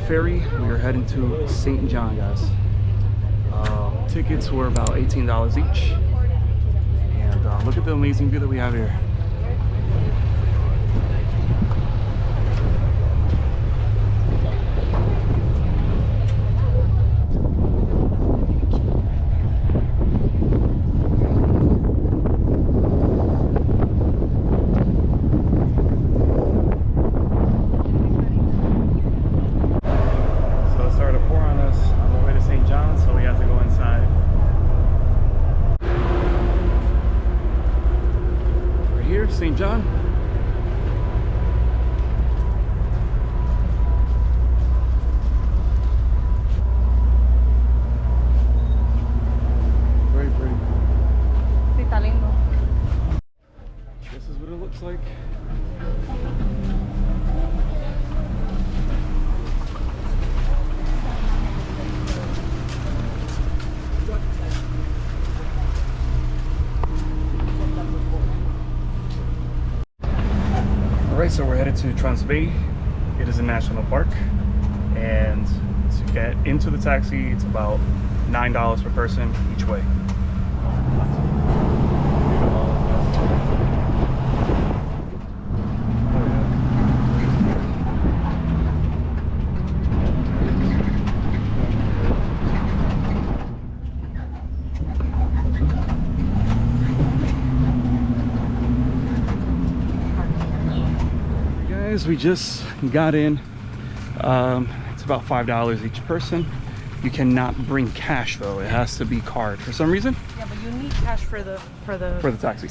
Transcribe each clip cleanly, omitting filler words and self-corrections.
Ferry. We are heading to St. John, guys. Tickets were about $18 each. And look at the amazing view that we have here. St. John. Very pretty. Sí, está lindo. This is what it looks like. Alright, so we're headed to Transbay. It is a national park, and to get into the taxi, it's about $9 per person each way. We just got in. It's about $5 each person. You cannot bring cash though. It has to be card for some reason. Yeah, but you need cash for the taxi.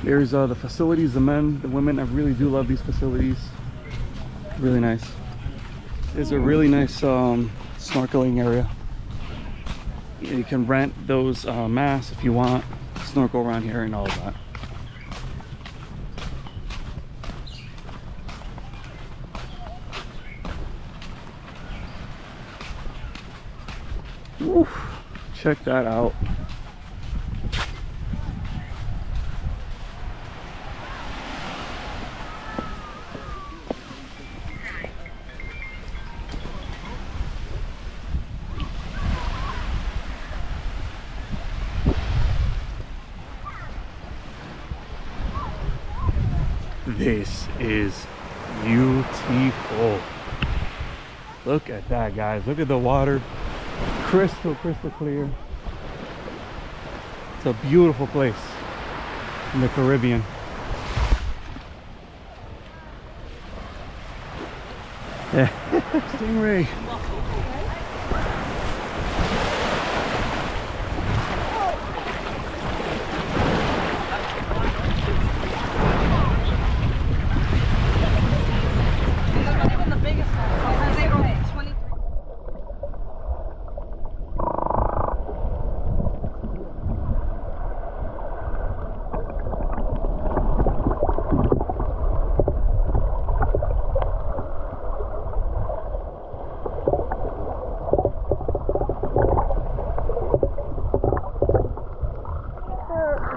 There's the facilities, the men, the women. I really do love these facilities. Really nice. There's a really nice snorkeling area. You can rent those masks if you want. Snorkel around here and all of that. Oof, check that out. This is beautiful. Look at that, guys. Look at the water. Crystal clear. It's a beautiful place in the Caribbean. Yeah. Stingray.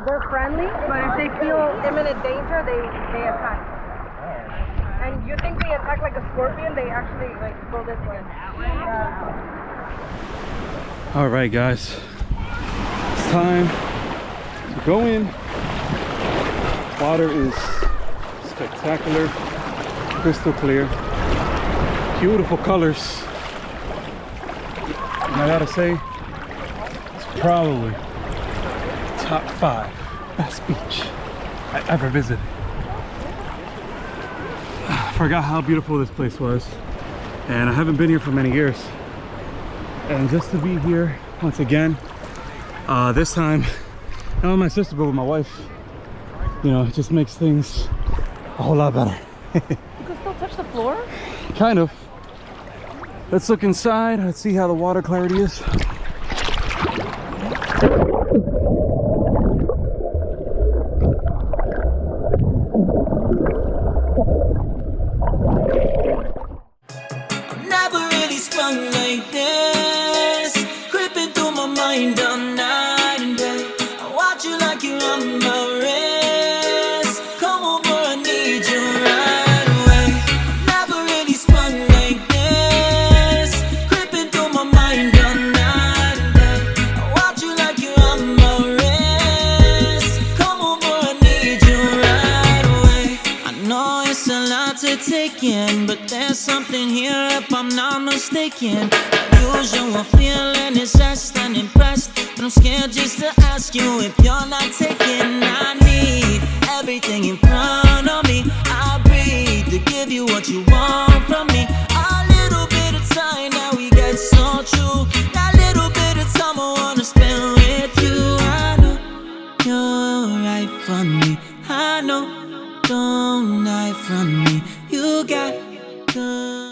They're friendly, but if they feel imminent danger, they attack. And you think they attack like a scorpion, they actually like go this way. All right, guys, it's time to go in. Water is spectacular, crystal clear, beautiful colors. And I gotta say, it's probably top 5 best beach I ever visited. I forgot how beautiful this place was, and I haven't been here for many years. And just to be here once again, this time not with my sister but with my wife, you know, it just makes things a whole lot better. You can still touch the floor? Kind of. Let's look inside. Let's see how the water clarity is. Like again, but there's something here if I'm not mistaken. Unusual feeling is just unimpressed, but I'm scared just to ask you if you're not taking. I need everything in front of me. I breathe to give you what you want from me. A little bit of time now we get so true. That little bit of time I wanna spend with you. I know you're right from me. I know, don't hide from me. You got good.